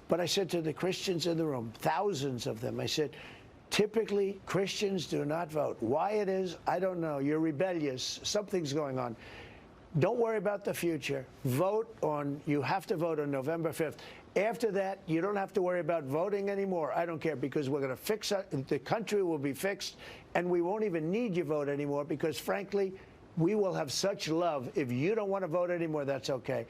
But I said to the Christians in the room, thousands of them, I said, typically Christians do not vote. Why it is, I don't know. You're rebellious. Something's going on. Don't worry about the future. You have to vote on November 5th. After that, you don't have to worry about voting anymore. I don't care, because we're going to fix it. The country will be fixed, and we won't even need your vote anymore, because frankly, we will have such love. If you don't want to vote anymore, that's okay.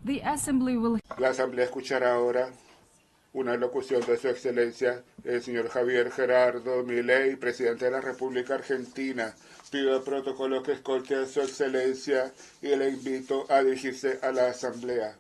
La Asamblea escuchará ahora una locución de Su Excelencia, el señor Javier Gerardo Milei, presidente de la República Argentina. Pido al protocolo que escolte a Su Excelencia y le invito a dirigirse a la Asamblea.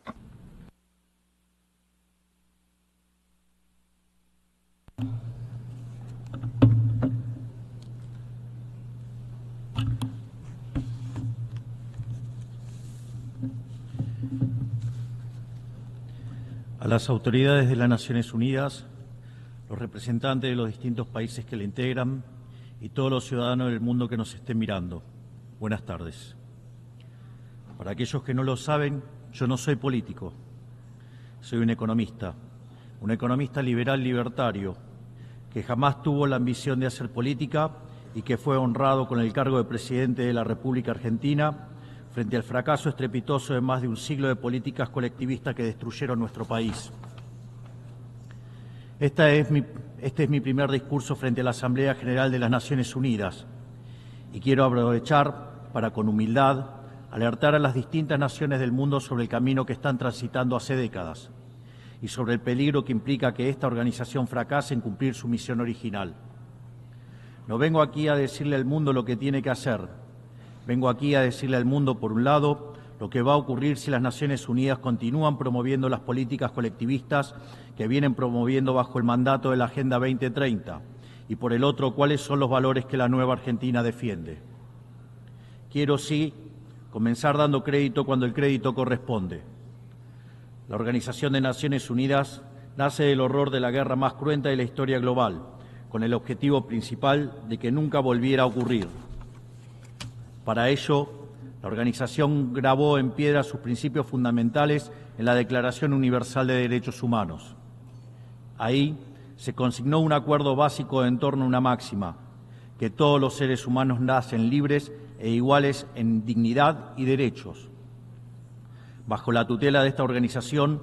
A las autoridades de las Naciones Unidas, los representantes de los distintos países que la integran y todos los ciudadanos del mundo que nos estén mirando, buenas tardes. Para aquellos que no lo saben, yo no soy político, soy un economista liberal libertario, que jamás tuvo la ambición de hacer política y que fue honrado con el cargo de presidente de la República Argentina frente al fracaso estrepitoso de más de un siglo de políticas colectivistas que destruyeron nuestro país. Este es mi primer discurso frente a la Asamblea General de las Naciones Unidas y quiero aprovechar para, con humildad, alertar a las distintas naciones del mundo sobre el camino que están transitando hace décadas y sobre el peligro que implica que esta organización fracase en cumplir su misión original. No vengo aquí a decirle al mundo lo que tiene que hacer. Vengo aquí a decirle al mundo, por un lado, lo que va a ocurrir si las Naciones Unidas continúan promoviendo las políticas colectivistas que vienen promoviendo bajo el mandato de la Agenda 2030, y por el otro, cuáles son los valores que la nueva Argentina defiende. Quiero, sí, comenzar dando crédito cuando el crédito corresponde. La Organización de Naciones Unidas nace del horror de la guerra más cruenta de la historia global, con el objetivo principal de que nunca volviera a ocurrir. Para ello, la organización grabó en piedra sus principios fundamentales en la Declaración Universal de Derechos Humanos. Ahí se consignó un acuerdo básico en torno a una máxima, que todos los seres humanos nacen libres e iguales en dignidad y derechos. Bajo la tutela de esta organización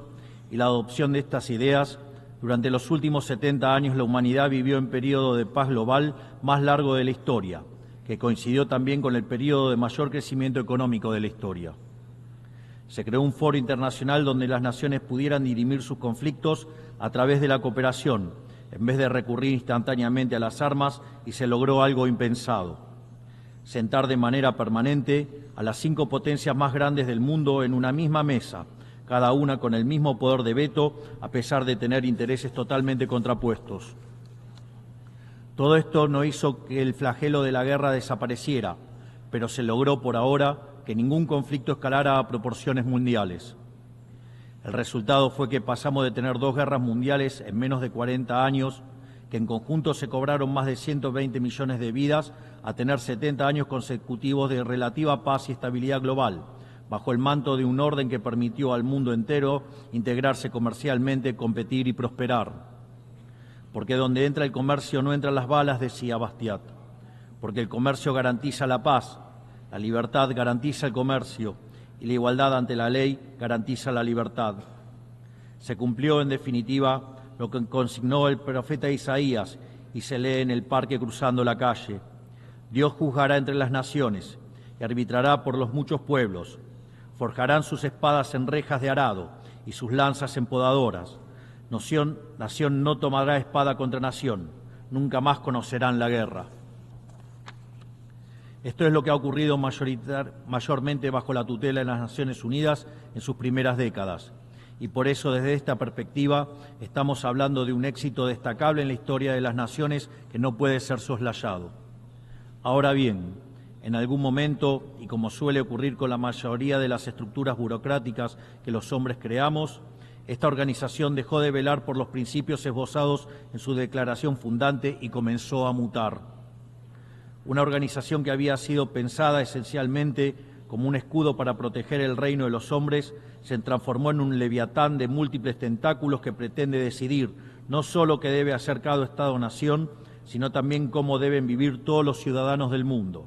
y la adopción de estas ideas, durante los últimos 70 años la humanidad vivió en periodo de paz global más largo de la historia, que coincidió también con el periodo de mayor crecimiento económico de la historia. Se creó un foro internacional donde las naciones pudieran dirimir sus conflictos a través de la cooperación, en vez de recurrir instantáneamente a las armas, y se logró algo impensado: sentar de manera permanente a las 5 potencias más grandes del mundo en una misma mesa, cada una con el mismo poder de veto, a pesar de tener intereses totalmente contrapuestos. Todo esto no hizo que el flagelo de la guerra desapareciera, pero se logró por ahora que ningún conflicto escalara a proporciones mundiales. El resultado fue que pasamos de tener 2 guerras mundiales en menos de 40 años, que en conjunto se cobraron más de 120 millones de vidas, a tener 70 años consecutivos de relativa paz y estabilidad global, bajo el manto de un orden que permitió al mundo entero integrarse comercialmente, competir y prosperar. Porque donde entra el comercio no entran las balas, decía Bastiat. Porque el comercio garantiza la paz, la libertad garantiza el comercio y la igualdad ante la ley garantiza la libertad. Se cumplió, en definitiva, lo que consignó el profeta Isaías y se lee en el parque cruzando la calle. Dios juzgará entre las naciones y arbitrará por los muchos pueblos. Forjarán sus espadas en rejas de arado y sus lanzas en podadoras. Nación no tomará espada contra nación, nunca más conocerán la guerra. Esto es lo que ha ocurrido mayormente bajo la tutela de las Naciones Unidas en sus primeras décadas. Y por eso, desde esta perspectiva, estamos hablando de un éxito destacable en la historia de las naciones que no puede ser soslayado. Ahora bien, en algún momento, y como suele ocurrir con la mayoría de las estructuras burocráticas que los hombres creamos, esta organización dejó de velar por los principios esbozados en su declaración fundante y comenzó a mutar. Una organización que había sido pensada esencialmente como un escudo para proteger el reino de los hombres, se transformó en un leviatán de múltiples tentáculos que pretende decidir no solo qué debe hacer cada Estado-nación, sino también cómo deben vivir todos los ciudadanos del mundo.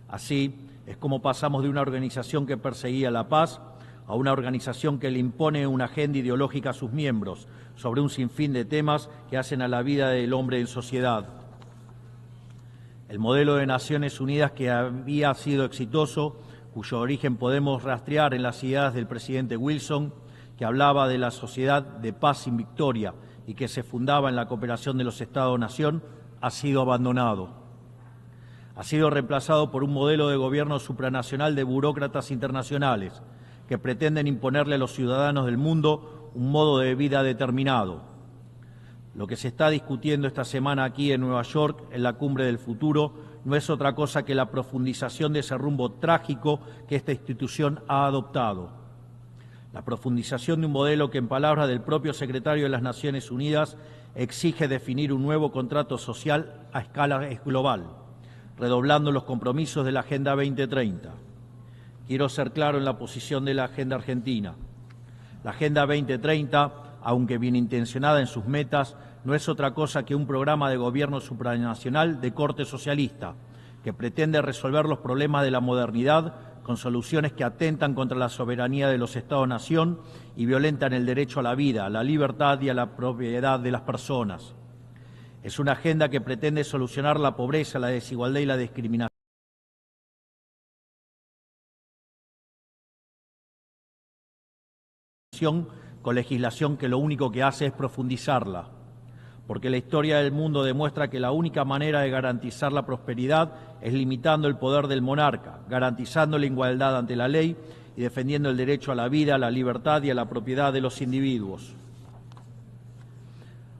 Así es como pasamos de una organización que perseguía la paz a una organización que le impone una agenda ideológica a sus miembros sobre un sinfín de temas que hacen a la vida del hombre en sociedad. El modelo de Naciones Unidas que había sido exitoso, cuyo origen podemos rastrear en las ideas del presidente Wilson, que hablaba de la sociedad de paz sin victoria y que se fundaba en la cooperación de los Estados-nación, ha sido abandonado. Ha sido reemplazado por un modelo de gobierno supranacional de burócratas internacionales que pretenden imponerle a los ciudadanos del mundo un modo de vida determinado. Lo que se está discutiendo esta semana aquí en Nueva York, en la Cumbre del Futuro, no es otra cosa que la profundización de ese rumbo trágico que esta institución ha adoptado. La profundización de un modelo que, en palabras del propio secretario de las Naciones Unidas, exige definir un nuevo contrato social a escala global, redoblando los compromisos de la Agenda 2030. Quiero ser claro en la posición de la Agenda Argentina. La Agenda 2030, aunque bien intencionada en sus metas, no es otra cosa que un programa de gobierno supranacional de corte socialista, que pretende resolver los problemas de la modernidad con soluciones que atentan contra la soberanía de los Estados-nación y violentan el derecho a la vida, a la libertad y a la propiedad de las personas. Es una agenda que pretende solucionar la pobreza, la desigualdad y la discriminación con legislación que lo único que hace es profundizarla, porque la historia del mundo demuestra que la única manera de garantizar la prosperidad es limitando el poder del monarca, garantizando la igualdad ante la ley y defendiendo el derecho a la vida, a la libertad y a la propiedad de los individuos.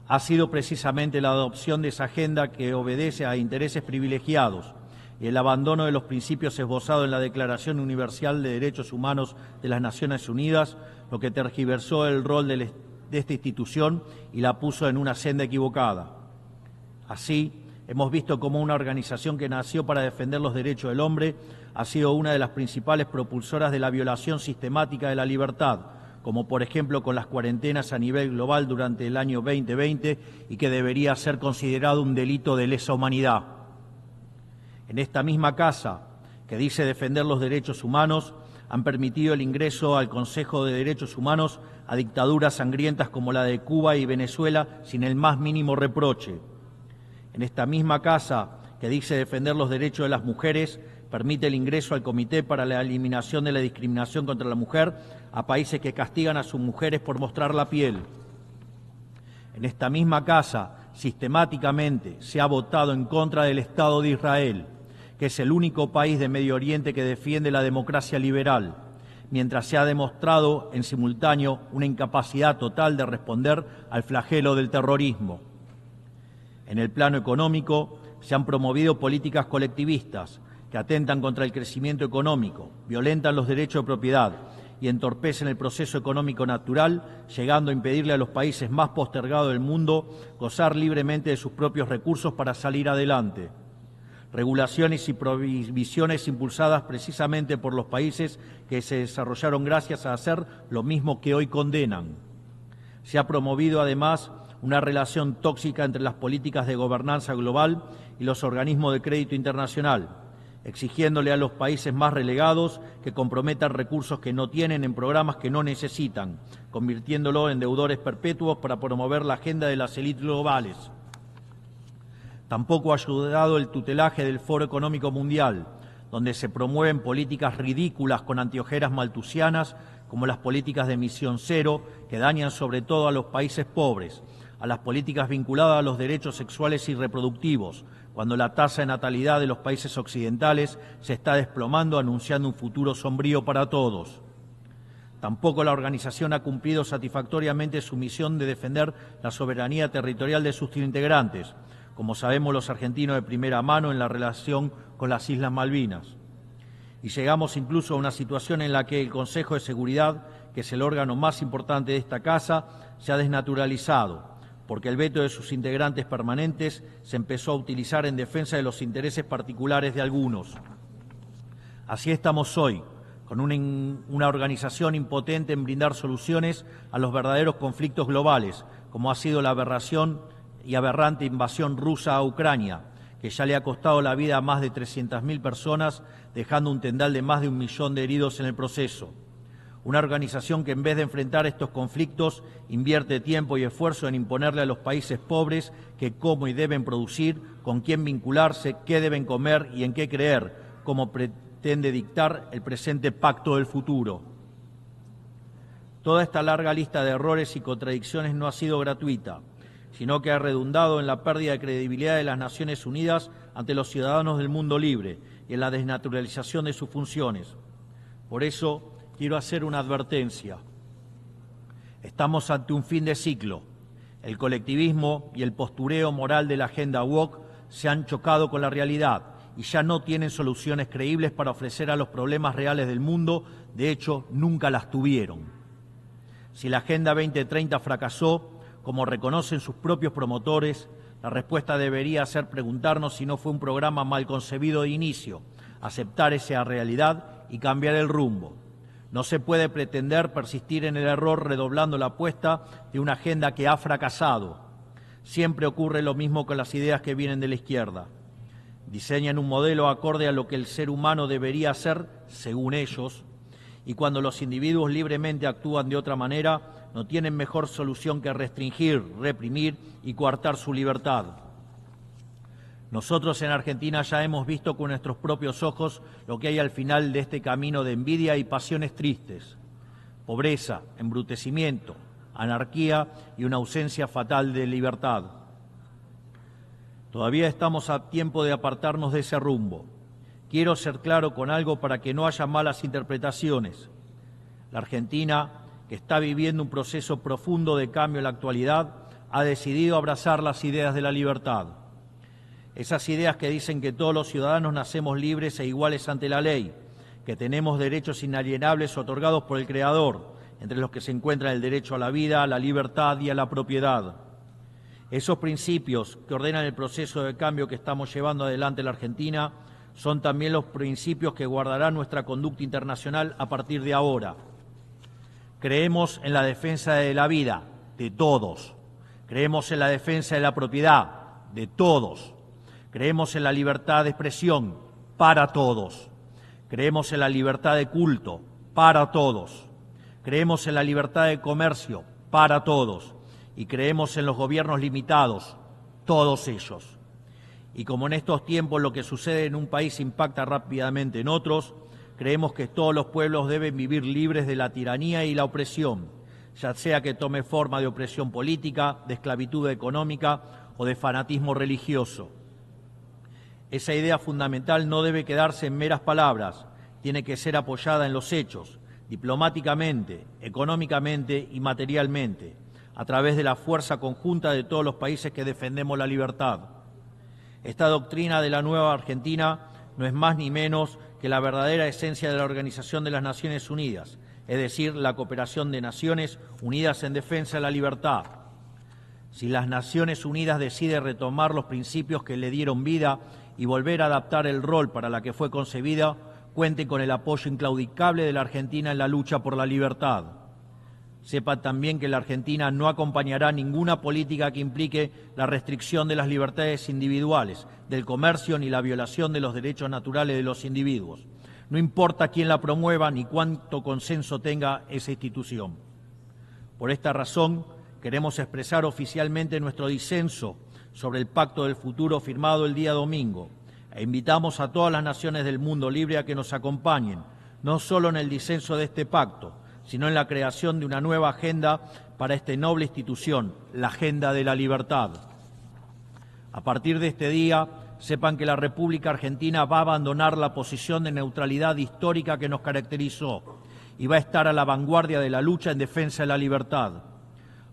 Ha sido precisamente la adopción de esa agenda que obedece a intereses privilegiados y el abandono de los principios esbozados en la Declaración Universal de Derechos Humanos de las Naciones Unidas lo que tergiversó el rol de esta institución y la puso en una senda equivocada. Así, hemos visto cómo una organización que nació para defender los derechos del hombre ha sido una de las principales propulsoras de la violación sistemática de la libertad, como por ejemplo con las cuarentenas a nivel global durante el año 2020 y que debería ser considerado un delito de lesa humanidad. En esta misma casa, que dice defender los derechos humanos, han permitido el ingreso al Consejo de Derechos Humanos a dictaduras sangrientas como la de Cuba y Venezuela sin el más mínimo reproche. En esta misma casa, que dice defender los derechos de las mujeres, permite el ingreso al Comité para la Eliminación de la Discriminación contra la Mujer a países que castigan a sus mujeres por mostrar la piel. En esta misma casa, sistemáticamente, se ha votado en contra del Estado de Israel, que es el único país de Medio Oriente que defiende la democracia liberal, mientras se ha demostrado en simultáneo una incapacidad total de responder al flagelo del terrorismo. En el plano económico, se han promovido políticas colectivistas que atentan contra el crecimiento económico, violentan los derechos de propiedad y entorpecen el proceso económico natural, llegando a impedirle a los países más postergados del mundo gozar libremente de sus propios recursos para salir adelante. Regulaciones y prohibiciones impulsadas precisamente por los países que se desarrollaron gracias a hacer lo mismo que hoy condenan. Se ha promovido además una relación tóxica entre las políticas de gobernanza global y los organismos de crédito internacional, exigiéndole a los países más relegados que comprometan recursos que no tienen en programas que no necesitan, convirtiéndolo en deudores perpetuos para promover la agenda de las élites globales. Tampoco ha ayudado el tutelaje del Foro Económico Mundial, donde se promueven políticas ridículas con anteojeras maltusianas, como las políticas de emisión cero, que dañan sobre todo a los países pobres, a las políticas vinculadas a los derechos sexuales y reproductivos, cuando la tasa de natalidad de los países occidentales se está desplomando, anunciando un futuro sombrío para todos. Tampoco la organización ha cumplido satisfactoriamente su misión de defender la soberanía territorial de sus integrantes, como sabemos los argentinos de primera mano en la relación con las Islas Malvinas. Y llegamos incluso a una situación en la que el Consejo de Seguridad, que es el órgano más importante de esta casa, se ha desnaturalizado, porque el veto de sus integrantes permanentes se empezó a utilizar en defensa de los intereses particulares de algunos. Así estamos hoy, con una organización impotente en brindar soluciones a los verdaderos conflictos globales, como ha sido la aberración y aberrante invasión rusa a Ucrania, que ya le ha costado la vida a más de 300.000 personas, dejando un tendal de más de 1 millón de heridos en el proceso. Una organización que en vez de enfrentar estos conflictos invierte tiempo y esfuerzo en imponerle a los países pobres que cómo y deben producir, con quién vincularse, qué deben comer y en qué creer, como pretende dictar el presente pacto del futuro. Toda esta larga lista de errores y contradicciones no ha sido gratuita, sino que ha redundado en la pérdida de credibilidad de las Naciones Unidas ante los ciudadanos del mundo libre y en la desnaturalización de sus funciones. Por eso, quiero hacer una advertencia. Estamos ante un fin de ciclo. El colectivismo y el postureo moral de la agenda woke se han chocado con la realidad y ya no tienen soluciones creíbles para ofrecer a los problemas reales del mundo. De hecho, nunca las tuvieron. Si la Agenda 2030 fracasó, como reconocen sus propios promotores, la respuesta debería ser preguntarnos si no fue un programa mal concebido de inicio, aceptar esa realidad y cambiar el rumbo. No se puede pretender persistir en el error redoblando la apuesta de una agenda que ha fracasado. Siempre ocurre lo mismo con las ideas que vienen de la izquierda. Diseñan un modelo acorde a lo que el ser humano debería ser, según ellos, y cuando los individuos libremente actúan de otra manera, no tienen mejor solución que restringir, reprimir y coartar su libertad. Nosotros en Argentina ya hemos visto con nuestros propios ojos lo que hay al final de este camino de envidia y pasiones tristes. Pobreza, embrutecimiento, anarquía y una ausencia fatal de libertad. Todavía estamos a tiempo de apartarnos de ese rumbo. Quiero ser claro con algo para que no haya malas interpretaciones. La Argentina, que está viviendo un proceso profundo de cambio en la actualidad, ha decidido abrazar las ideas de la libertad. Esas ideas que dicen que todos los ciudadanos nacemos libres e iguales ante la ley, que tenemos derechos inalienables otorgados por el Creador, entre los que se encuentran el derecho a la vida, a la libertad y a la propiedad. Esos principios que ordenan el proceso de cambio que estamos llevando adelante en la Argentina son también los principios que guardarán nuestra conducta internacional a partir de ahora. Creemos en la defensa de la vida, de todos. Creemos en la defensa de la propiedad, de todos. Creemos en la libertad de expresión, para todos. Creemos en la libertad de culto, para todos. Creemos en la libertad de comercio, para todos. Y creemos en los gobiernos limitados, todos ellos. Y como en estos tiempos lo que sucede en un país impacta rápidamente en otros, creemos que todos los pueblos deben vivir libres de la tiranía y la opresión, ya sea que tome forma de opresión política, de esclavitud económica o de fanatismo religioso. Esa idea fundamental no debe quedarse en meras palabras, tiene que ser apoyada en los hechos, diplomáticamente, económicamente y materialmente, a través de la fuerza conjunta de todos los países que defendemos la libertad. Esta doctrina de la nueva Argentina no es más ni menos que la verdadera esencia de la Organización de las Naciones Unidas, es decir, la cooperación de Naciones Unidas en defensa de la libertad. Si las Naciones Unidas deciden retomar los principios que le dieron vida y volver a adaptar el rol para la que fue concebida, cuente con el apoyo inclaudicable de la Argentina en la lucha por la libertad. Sepan también que la Argentina no acompañará ninguna política que implique la restricción de las libertades individuales, del comercio ni la violación de los derechos naturales de los individuos. No importa quién la promueva ni cuánto consenso tenga esa institución. Por esta razón, queremos expresar oficialmente nuestro disenso sobre el Pacto del Futuro firmado el día domingo e invitamos a todas las naciones del mundo libre a que nos acompañen, no solo en el disenso de este pacto, sino en la creación de una nueva agenda para esta noble institución, la agenda de la libertad. A partir de este día, sepan que la República Argentina va a abandonar la posición de neutralidad histórica que nos caracterizó y va a estar a la vanguardia de la lucha en defensa de la libertad.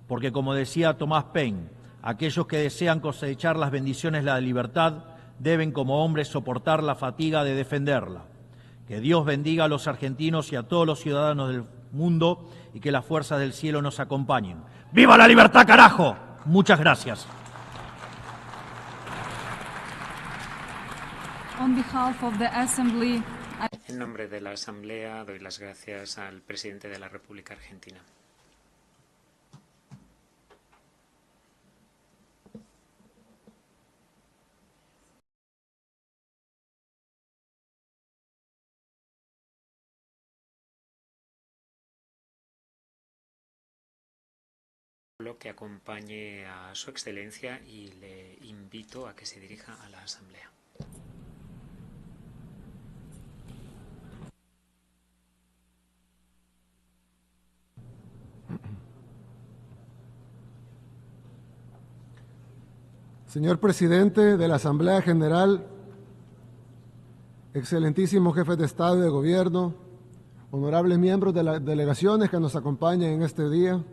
Porque, como decía Thomas Paine, aquellos que desean cosechar las bendiciones de la libertad deben como hombres soportar la fatiga de defenderla. Que Dios bendiga a los argentinos y a todos los ciudadanos del mundo y que las fuerzas del cielo nos acompañen. ¡Viva la libertad, carajo! Muchas gracias. On behalf of the Assembly, En nombre de la Asamblea doy las gracias al presidente de la República Argentina. Que acompañe a su excelencia y le invito a que se dirija a la Asamblea. Señor presidente de la Asamblea General, excelentísimos jefes de Estado y de Gobierno, honorables miembros de las delegaciones que nos acompañan en este día,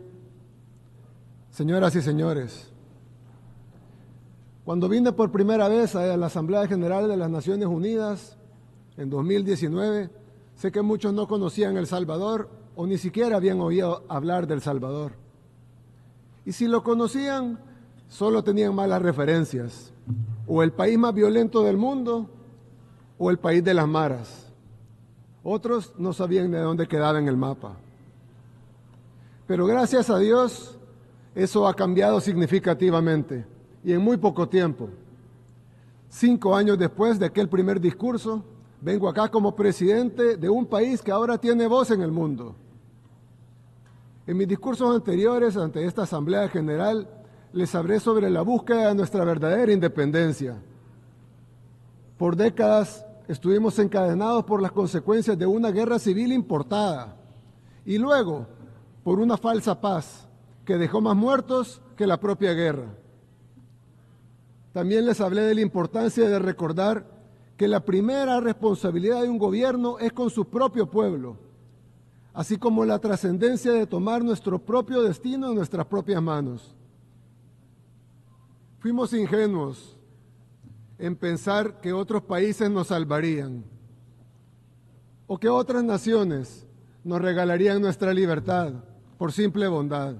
señoras y señores, cuando vine por primera vez a la Asamblea General de las Naciones Unidas en 2019, sé que muchos no conocían El Salvador o ni siquiera habían oído hablar de El Salvador. Y si lo conocían, solo tenían malas referencias, o el país más violento del mundo o el país de las maras. Otros no sabían de dónde quedaba en el mapa. Pero gracias a Dios, eso ha cambiado significativamente y en muy poco tiempo. 5 años después de aquel primer discurso, vengo acá como presidente de un país que ahora tiene voz en el mundo. En mis discursos anteriores ante esta Asamblea General, les hablé sobre la búsqueda de nuestra verdadera independencia. Por décadas estuvimos encadenados por las consecuencias de una guerra civil importada y luego por una falsa paz que dejó más muertos que la propia guerra. También les hablé de la importancia de recordar que la primera responsabilidad de un gobierno es con su propio pueblo, así como la trascendencia de tomar nuestro propio destino en nuestras propias manos. Fuimos ingenuos en pensar que otros países nos salvarían o que otras naciones nos regalarían nuestra libertad por simple bondad.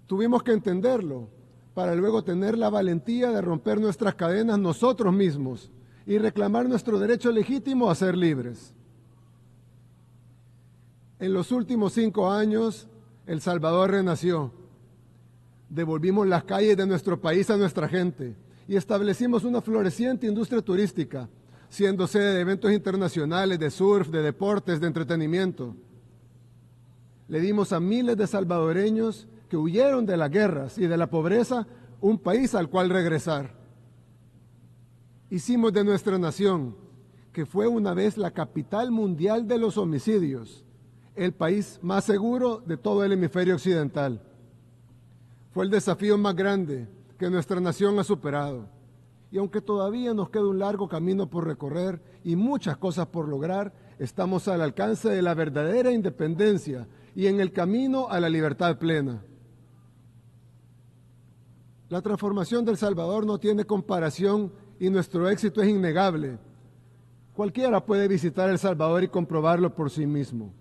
Tuvimos que entenderlo para luego tener la valentía de romper nuestras cadenas nosotros mismos y reclamar nuestro derecho legítimo a ser libres. En los últimos 5 años, El Salvador renació. Devolvimos las calles de nuestro país a nuestra gente y establecimos una floreciente industria turística, siendo sede de eventos internacionales, de surf, de deportes, de entretenimiento. Le dimos a miles de salvadoreños que huyeron de las guerras y de la pobreza un país al cual regresar. Hicimos de nuestra nación, que fue una vez la capital mundial de los homicidios, el país más seguro de todo el hemisferio occidental. Fue el desafío más grande que nuestra nación ha superado. Y aunque todavía nos queda un largo camino por recorrer y muchas cosas por lograr, estamos al alcance de la verdadera independencia y en el camino a la libertad plena. La transformación de El Salvador no tiene comparación y nuestro éxito es innegable. Cualquiera puede visitar El Salvador y comprobarlo por sí mismo.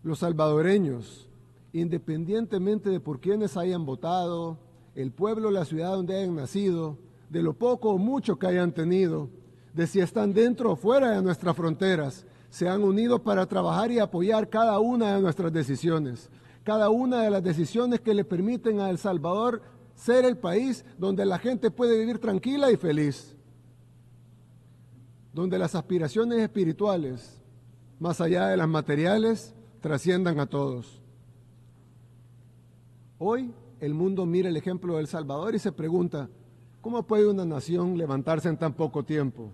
Los salvadoreños, independientemente de por quienes hayan votado, el pueblo o la ciudad donde hayan nacido, de lo poco o mucho que hayan tenido, de si están dentro o fuera de nuestras fronteras, se han unido para trabajar y apoyar cada una de nuestras decisiones, cada una de las decisiones que le permiten a El Salvador ser el país donde la gente puede vivir tranquila y feliz, donde las aspiraciones espirituales, más allá de las materiales, trasciendan a todos. Hoy el mundo mira el ejemplo de El Salvador y se pregunta, ¿cómo puede una nación levantarse en tan poco tiempo?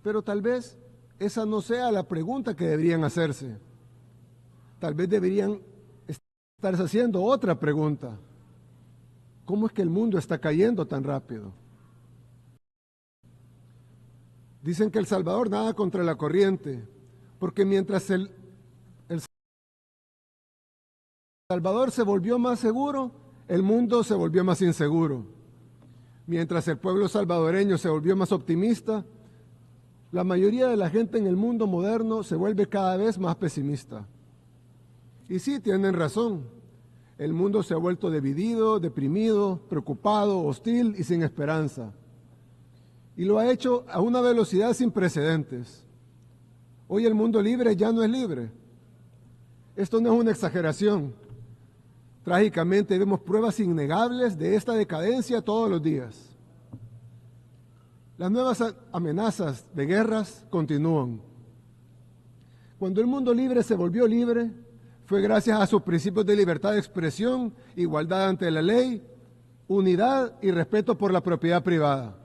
Pero tal vez esa no sea la pregunta que deberían hacerse. Tal vez deberían estarse haciendo otra pregunta. ¿Cómo es que el mundo está cayendo tan rápido? Dicen que El Salvador nada contra la corriente, porque mientras El Salvador se volvió más seguro, el mundo se volvió más inseguro. Mientras el pueblo salvadoreño se volvió más optimista, la mayoría de la gente en el mundo moderno se vuelve cada vez más pesimista. Y sí, tienen razón. El mundo se ha vuelto dividido, deprimido, preocupado, hostil y sin esperanza. Y lo ha hecho a una velocidad sin precedentes. Hoy el mundo libre ya no es libre. Esto no es una exageración. Trágicamente vemos pruebas innegables de esta decadencia todos los días. Las nuevas amenazas de guerras continúan. Cuando el mundo libre se volvió libre, fue gracias a sus principios de libertad de expresión, igualdad ante la ley, unidad y respeto por la propiedad privada.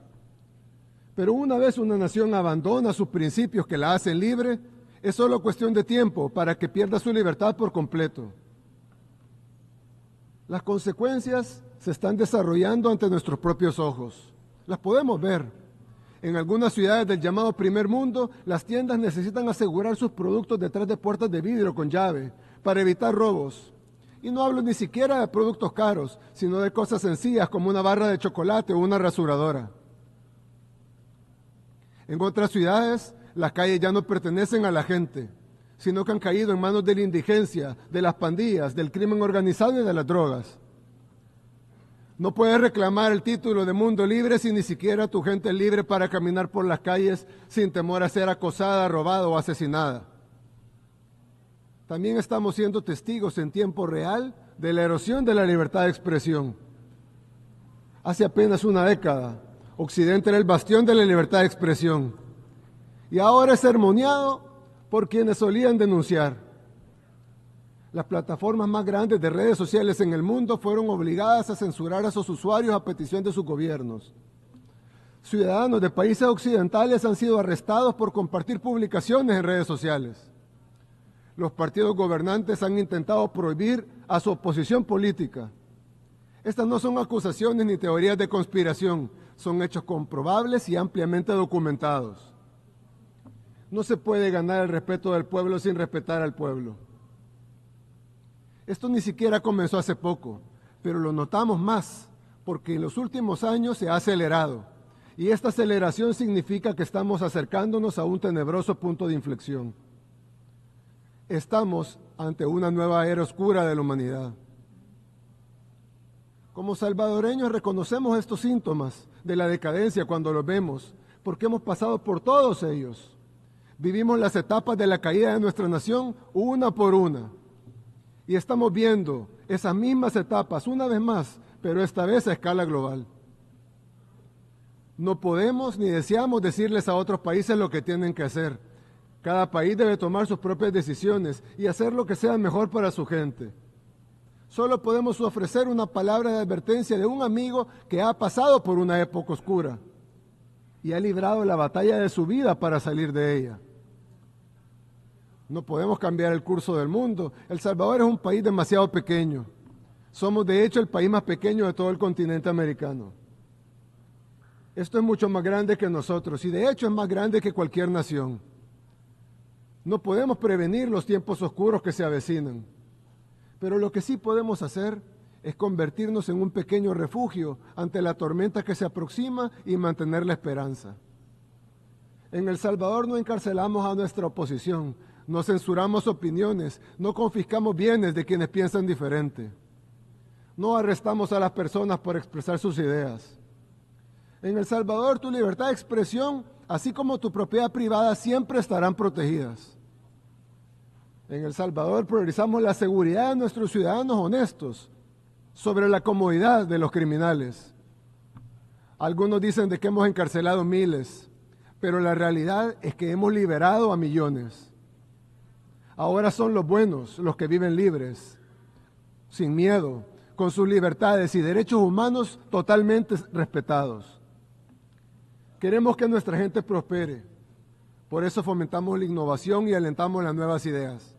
Pero una vez una nación abandona sus principios que la hacen libre, es solo cuestión de tiempo para que pierda su libertad por completo. Las consecuencias se están desarrollando ante nuestros propios ojos. Las podemos ver. En algunas ciudades del llamado primer mundo, las tiendas necesitan asegurar sus productos detrás de puertas de vidrio con llave para evitar robos. Y no hablo ni siquiera de productos caros, sino de cosas sencillas como una barra de chocolate o una rasuradora. En otras ciudades, las calles ya no pertenecen a la gente, sino que han caído en manos de la indigencia, de las pandillas, del crimen organizado y de las drogas. No puedes reclamar el título de mundo libre si ni siquiera tu gente es libre para caminar por las calles sin temor a ser acosada, robada o asesinada. También estamos siendo testigos en tiempo real de la erosión de la libertad de expresión. Hace apenas una década, Occidente era el bastión de la libertad de expresión y ahora es sermoneado por quienes solían denunciar. Las plataformas más grandes de redes sociales en el mundo fueron obligadas a censurar a sus usuarios a petición de sus gobiernos. Ciudadanos de países occidentales han sido arrestados por compartir publicaciones en redes sociales. Los partidos gobernantes han intentado prohibir a su oposición política. Estas no son acusaciones ni teorías de conspiración, son hechos comprobables y ampliamente documentados. No se puede ganar el respeto del pueblo sin respetar al pueblo. Esto ni siquiera comenzó hace poco, pero lo notamos más porque en los últimos años se ha acelerado. Y esta aceleración significa que estamos acercándonos a un tenebroso punto de inflexión. Estamos ante una nueva era oscura de la humanidad. Como salvadoreños reconocemos estos síntomas de la decadencia cuando los vemos, porque hemos pasado por todos ellos. Vivimos las etapas de la caída de nuestra nación una por una. Y estamos viendo esas mismas etapas una vez más, pero esta vez a escala global. No podemos ni deseamos decirles a otros países lo que tienen que hacer. Cada país debe tomar sus propias decisiones y hacer lo que sea mejor para su gente. Solo podemos ofrecer una palabra de advertencia de un amigo que ha pasado por una época oscura y ha librado la batalla de su vida para salir de ella. No podemos cambiar el curso del mundo. El Salvador es un país demasiado pequeño. Somos de hecho el país más pequeño de todo el continente americano. Esto es mucho más grande que nosotros y de hecho es más grande que cualquier nación. No podemos prevenir los tiempos oscuros que se avecinan, pero lo que sí podemos hacer es convertirnos en un pequeño refugio ante la tormenta que se aproxima y mantener la esperanza. En El Salvador no encarcelamos a nuestra oposición, no censuramos opiniones, no confiscamos bienes de quienes piensan diferente. No arrestamos a las personas por expresar sus ideas. En El Salvador tu libertad de expresión así como tu propiedad privada, siempre estarán protegidas. En El Salvador priorizamos la seguridad de nuestros ciudadanos honestos sobre la comodidad de los criminales. Algunos dicen de que hemos encarcelado miles, pero la realidad es que hemos liberado a millones. Ahora son los buenos los que viven libres, sin miedo, con sus libertades y derechos humanos totalmente respetados. Queremos que nuestra gente prospere, por eso fomentamos la innovación y alentamos las nuevas ideas.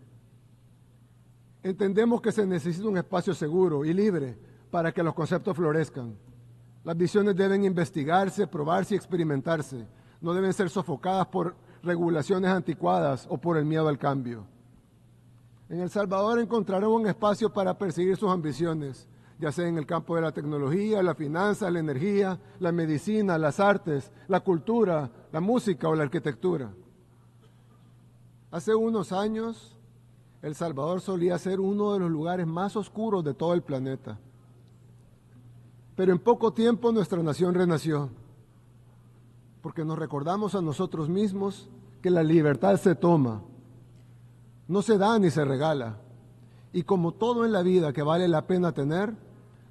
Entendemos que se necesita un espacio seguro y libre para que los conceptos florezcan. Las visiones deben investigarse, probarse y experimentarse. No deben ser sofocadas por regulaciones anticuadas o por el miedo al cambio. En El Salvador encontrarán un espacio para perseguir sus ambiciones, ya sea en el campo de la tecnología, la finanza, la energía, la medicina, las artes, la cultura, la música o la arquitectura. Hace unos años, El Salvador solía ser uno de los lugares más oscuros de todo el planeta. Pero en poco tiempo nuestra nación renació, porque nos recordamos a nosotros mismos que la libertad se toma, no se da ni se regala. Y como todo en la vida que vale la pena tener,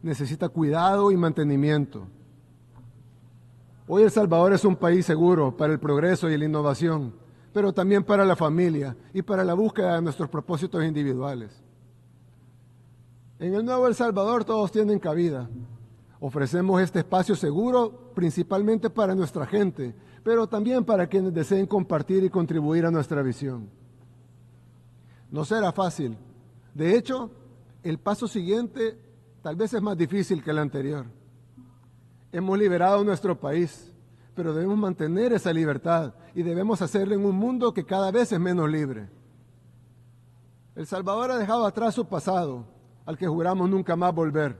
necesita cuidado y mantenimiento. Hoy El Salvador es un país seguro para el progreso y la innovación, pero también para la familia y para la búsqueda de nuestros propósitos individuales. En el nuevo El Salvador todos tienen cabida. Ofrecemos este espacio seguro principalmente para nuestra gente, pero también para quienes deseen compartir y contribuir a nuestra visión. No será fácil. De hecho, el paso siguiente tal vez es más difícil que el anterior. Hemos liberado nuestro país, pero debemos mantener esa libertad y debemos hacerlo en un mundo que cada vez es menos libre. El Salvador ha dejado atrás su pasado, al que juramos nunca más volver.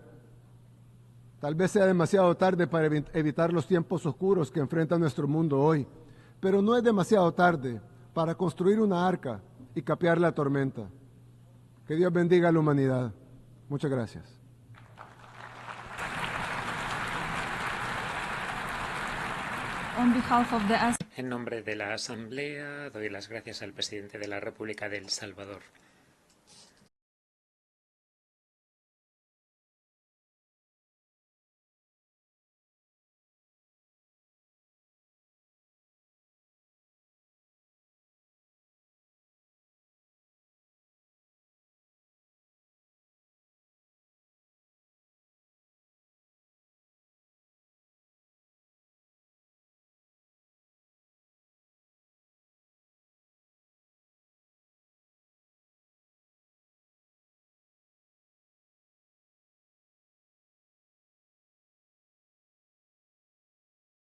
Tal vez sea demasiado tarde para evitar los tiempos oscuros que enfrenta nuestro mundo hoy, pero no es demasiado tarde para construir una arca y capear la tormenta. Que Dios bendiga a la humanidad. Muchas gracias. On behalf of the En nombre de la Asamblea, doy las gracias al presidente de la República de El Salvador.